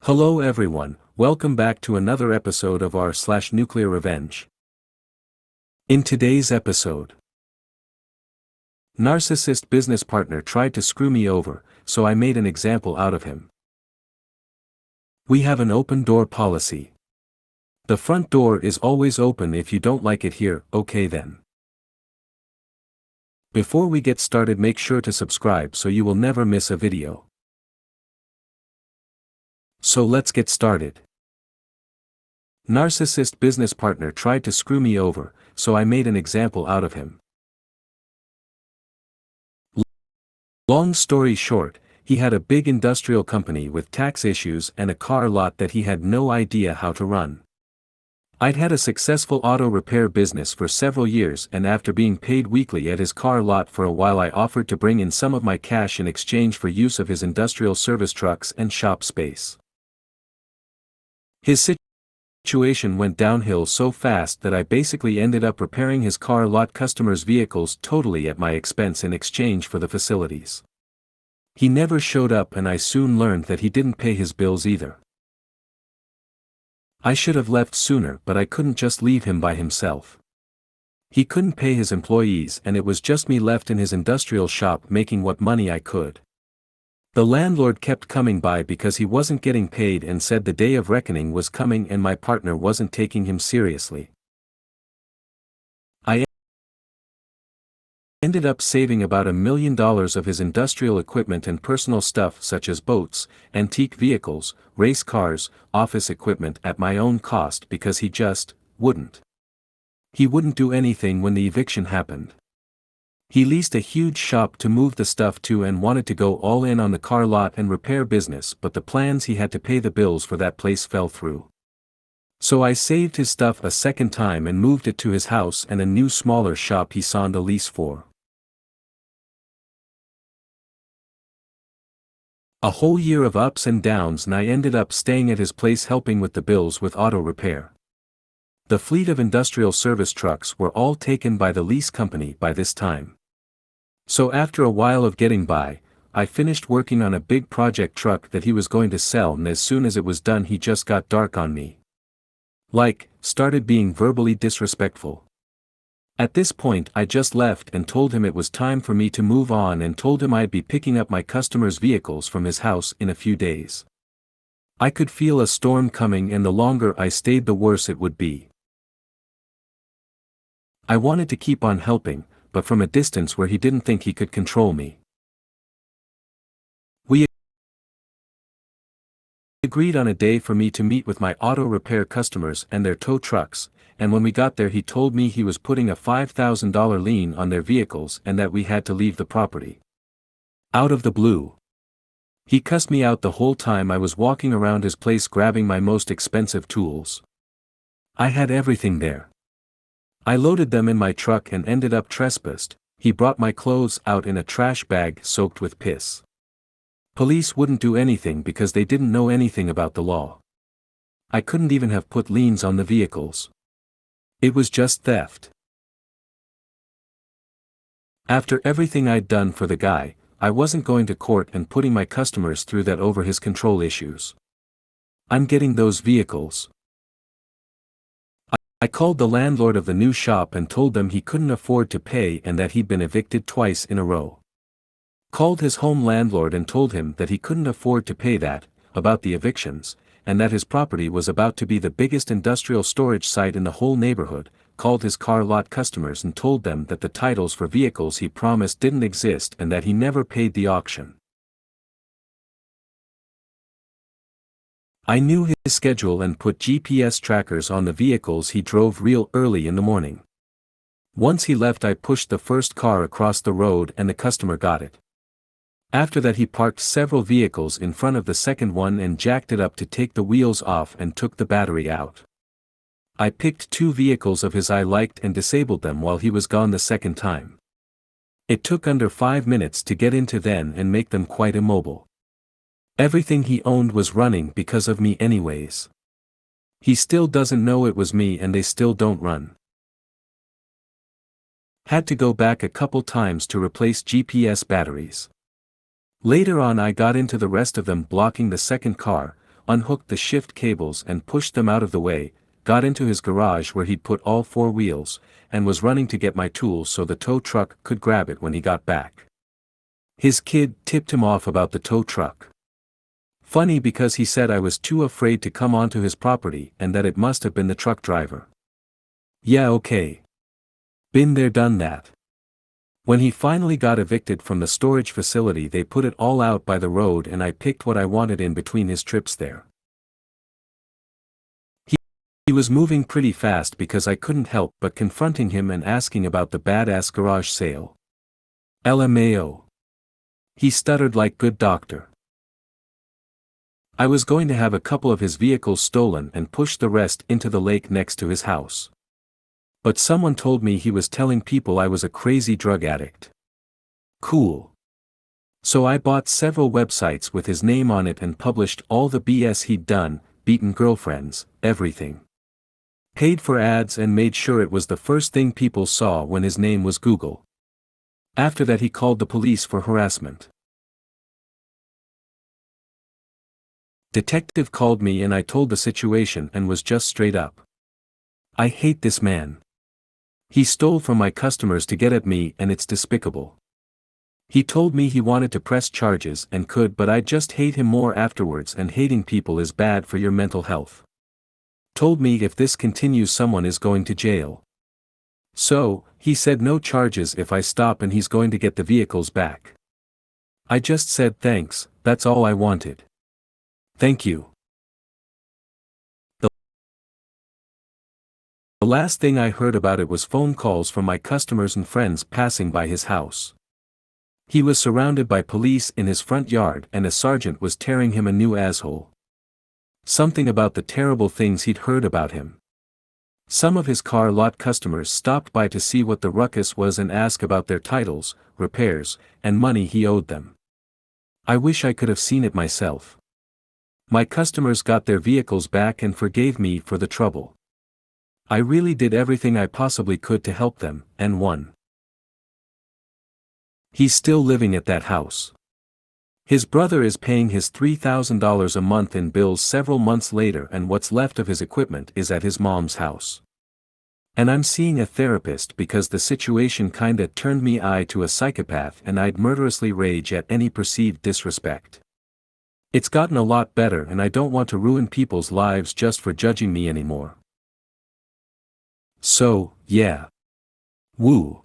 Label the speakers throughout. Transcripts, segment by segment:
Speaker 1: Hello everyone, welcome back to another episode of r/Nuclear Revenge. In today's episode, narcissist business partner tried to screw me over, so I made an example out of him. We have an open door policy. The front door is always open. If you don't like it here, okay then. Before we get started, make sure to subscribe so you will never miss a video. So let's get started. Narcissist business partner tried to screw me over, so I made an example out of him. Long story short, he had a big industrial company with tax issues and a car lot that he had no idea how to run. I'd had a successful auto repair business for several years, and after being paid weekly at his car lot for a while, I offered to bring in some of my cash in exchange for use of his industrial service trucks and shop space. His situation went downhill so fast that I basically ended up repairing his car lot customers' vehicles totally at my expense in exchange for the facilities. He never showed up, and I soon learned that he didn't pay his bills either. I should have left sooner, but I couldn't just leave him by himself. He couldn't pay his employees, and it was just me left in his industrial shop making what money I could. The landlord kept coming by because he wasn't getting paid and said the day of reckoning was coming, and my partner wasn't taking him seriously. I ended up saving about $1 million of his industrial equipment and personal stuff such as boats, antique vehicles, race cars, office equipment at my own cost because he just wouldn't. He wouldn't do anything when the eviction happened. He leased a huge shop to move the stuff to and wanted to go all in on the car lot and repair business, but the plans he had to pay the bills for that place fell through. So I saved his stuff a second time and moved it to his house and a new smaller shop he signed a lease for. A whole year of ups and downs, and I ended up staying at his place helping with the bills with auto repair. The fleet of industrial service trucks were all taken by the lease company by this time. So after a while of getting by, I finished working on a big project truck that he was going to sell, and as soon as it was done he just got dark on me. Started being verbally disrespectful. At this point I just left and told him it was time for me to move on, and told him I'd be picking up my customers' vehicles from his house in a few days. I could feel a storm coming, and the longer I stayed the worse it would be. I wanted to keep on helping, but from a distance where he didn't think he could control me. We agreed on a day for me to meet with my auto repair customers and their tow trucks, and when we got there he told me he was putting a $5,000 lien on their vehicles and that we had to leave the property. Out of the blue. He cussed me out the whole time I was walking around his place grabbing my most expensive tools. I had everything there. I loaded them in my truck and ended up trespassed. He brought my clothes out in a trash bag soaked with piss. Police wouldn't do anything because they didn't know anything about the law. I couldn't even have put liens on the vehicles. It was just theft. After everything I'd done for the guy, I wasn't going to court and putting my customers through that over his control issues. I'm getting those vehicles. I called the landlord of the new shop and told them he couldn't afford to pay and that he'd been evicted twice in a row. Called his home landlord and told him that he couldn't afford to pay that, about the evictions, and that his property was about to be the biggest industrial storage site in the whole neighborhood. Called his car lot customers and told them that the titles for vehicles he promised didn't exist and that he never paid the auction. I knew his schedule and put GPS trackers on the vehicles he drove real early in the morning. Once he left I pushed the first car across the road and the customer got it. After that he parked several vehicles in front of the second one and jacked it up to take the wheels off and took the battery out. I picked 2 vehicles of his I liked and disabled them while he was gone the second time. It took under 5 minutes to get into them and make them quite immobile. Everything he owned was running because of me anyways. He still doesn't know it was me and they still don't run. Had to go back a couple times to replace GPS batteries. Later on I got into the rest of them blocking the second car, unhooked the shift cables and pushed them out of the way, got into his garage where he'd put all four wheels, and was running to get my tools so the tow truck could grab it when he got back. His kid tipped him off about the tow truck. Funny because he said I was too afraid to come onto his property and that it must have been the truck driver. Yeah, okay. Been there, done that. When he finally got evicted from the storage facility, they put it all out by the road and I picked what I wanted in between his trips there. He was moving pretty fast because I couldn't help but confronting him and asking about the badass garage sale. LMAO. He stuttered like good doctor. I was going to have a couple of his vehicles stolen and push the rest into the lake next to his house. But someone told me he was telling people I was a crazy drug addict. Cool. So I bought several websites with his name on it and published all the BS he'd done, beaten girlfriends, everything. Paid for ads and made sure it was the first thing people saw when his name was Google. After that he called the police for harassment. Detective called me and I told the situation and was just straight up. I hate this man. He stole from my customers to get at me and it's despicable. He told me he wanted to press charges and could, but I just hate him more afterwards, and hating people is bad for your mental health. Told me if this continues someone is going to jail. So, he said no charges if I stop and he's going to get the vehicles back. I just said thanks, that's all I wanted. Thank you. The last thing I heard about it was phone calls from my customers and friends passing by his house. He was surrounded by police in his front yard and a sergeant was tearing him a new asshole. Something about the terrible things he'd heard about him. Some of his car lot customers stopped by to see what the ruckus was and ask about their titles, repairs, and money he owed them. I wish I could have seen it myself. My customers got their vehicles back and forgave me for the trouble. I really did everything I possibly could to help them, and won. He's still living at that house. His brother is paying his $3,000 a month in bills several months later, and what's left of his equipment is at his mom's house. And I'm seeing a therapist because the situation kinda turned me to a psychopath and I'd murderously rage at any perceived disrespect. It's gotten a lot better and I don't want to ruin people's lives just for judging me anymore. So, yeah. Woo.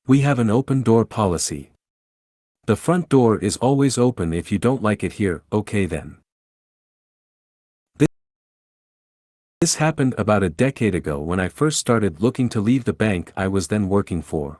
Speaker 1: We have an open door policy. The front door is always open. If you don't like it here, okay then. This happened about a decade ago when I first started looking to leave the bank I was then working for.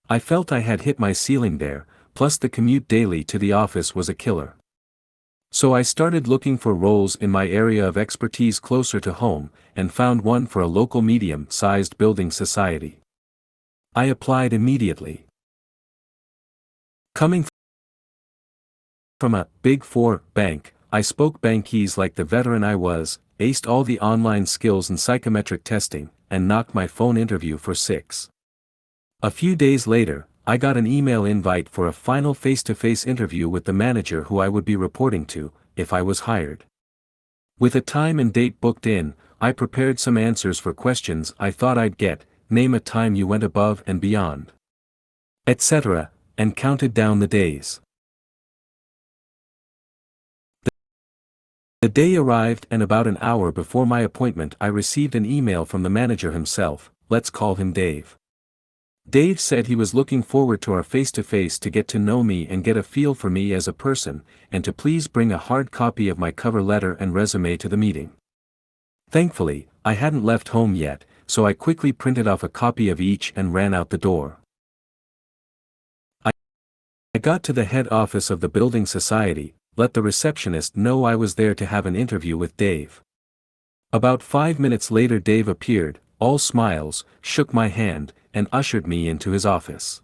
Speaker 1: I felt I had hit my ceiling there, plus the commute daily to the office was a killer. So I started looking for roles in my area of expertise closer to home, and found one for a local medium-sized building society. I applied immediately. Coming from a Big Four bank, I spoke bankese like the veteran I was, aced all the online skills and psychometric testing, and knocked my phone interview for 6. A few days later, I got an email invite for a final face-to-face interview with the manager who I would be reporting to, if I was hired. With a time and date booked in, I prepared some answers for questions I thought I'd get, name a time you went above and beyond, etc., and counted down the days. The day arrived, and about an hour before my appointment I received an email from the manager himself. Let's call him Dave. Dave said he was looking forward to our face-to-face to get to know me and get a feel for me as a person, and to please bring a hard copy of my cover letter and resume to the meeting. Thankfully, I hadn't left home yet, so I quickly printed off a copy of each and ran out the door. I got to the head office of the building society, let the receptionist know I was there to have an interview with Dave. About 5 minutes later Dave appeared, all smiles, shook my hand, and ushered me into his office.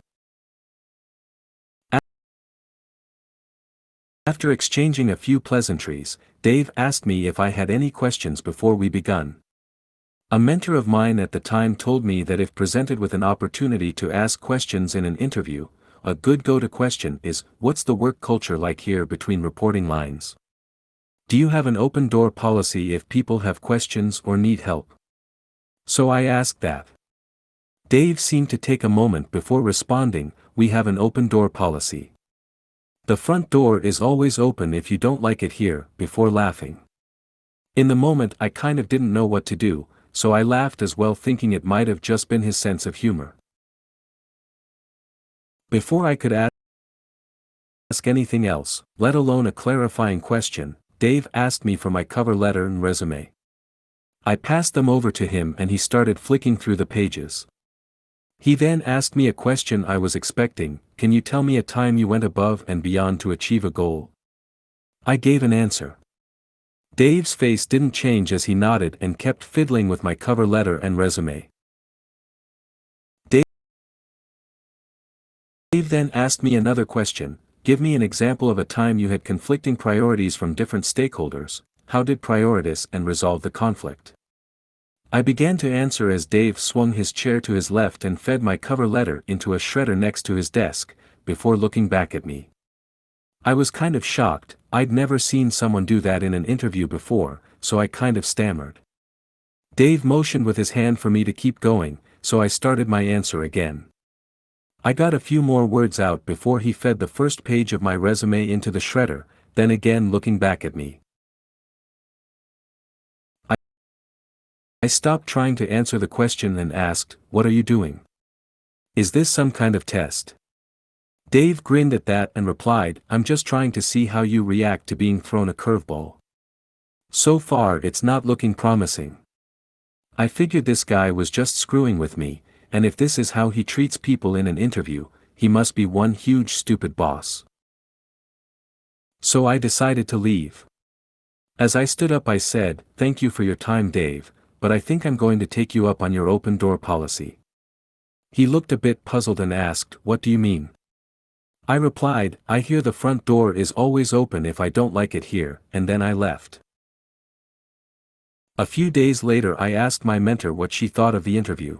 Speaker 1: After exchanging a few pleasantries, Dave asked me if I had any questions before we begun. A mentor of mine at the time told me that if presented with an opportunity to ask questions in an interview, a good go-to question is, what's the work culture like here between reporting lines? Do you have an open door policy if people have questions or need help? So I asked that. Dave seemed to take a moment before responding, we have an open door policy. The front door is always open if you don't like it here, before laughing. In the moment I kind of didn't know what to do, so I laughed as well, thinking it might have just been his sense of humor. Before I could ask anything else, let alone a clarifying question, Dave asked me for my cover letter and resume. I passed them over to him and he started flicking through the pages. He then asked me a question I was expecting, can you tell me a time you went above and beyond to achieve a goal? I gave an answer. Dave's face didn't change as he nodded and kept fiddling with my cover letter and resume. Dave then asked me another question, give me an example of a time you had conflicting priorities from different stakeholders, how did prioritize and resolve the conflict? I began to answer as Dave swung his chair to his left and fed my cover letter into a shredder next to his desk, before looking back at me. I was kind of shocked, I'd never seen someone do that in an interview before, so I kind of stammered. Dave motioned with his hand for me to keep going, so I started my answer again. I got a few more words out before he fed the first page of my resume into the shredder, then again looking back at me. I stopped trying to answer the question and asked, what are you doing? Is this some kind of test? Dave grinned at that and replied, I'm just trying to see how you react to being thrown a curveball. So far it's not looking promising. I figured this guy was just screwing with me, and if this is how he treats people in an interview, he must be one huge stupid boss. So I decided to leave. As I stood up I said, thank you for your time Dave, but I think I'm going to take you up on your open door policy. He looked a bit puzzled and asked, what do you mean? I replied, I hear the front door is always open if I don't like it here, and then I left. A few days later I asked my mentor what she thought of the interview.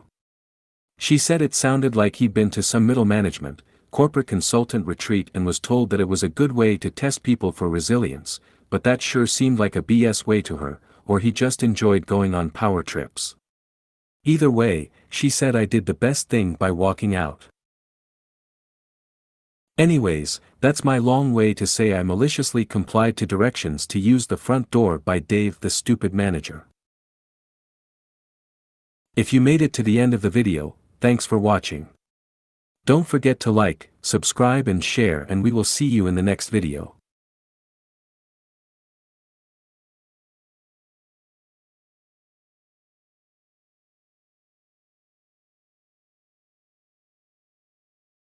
Speaker 1: She said it sounded like he'd been to some middle management, corporate consultant retreat and was told that it was a good way to test people for resilience, but that sure seemed like a BS way to her, or he just enjoyed going on power trips. Either way, she said I did the best thing by walking out. Anyways, that's my long way to say I maliciously complied to directions to use the front door by Dave the stupid manager. If you made it to the end of the video, thanks for watching. Don't forget to like, subscribe and share, and we will see you in the next video.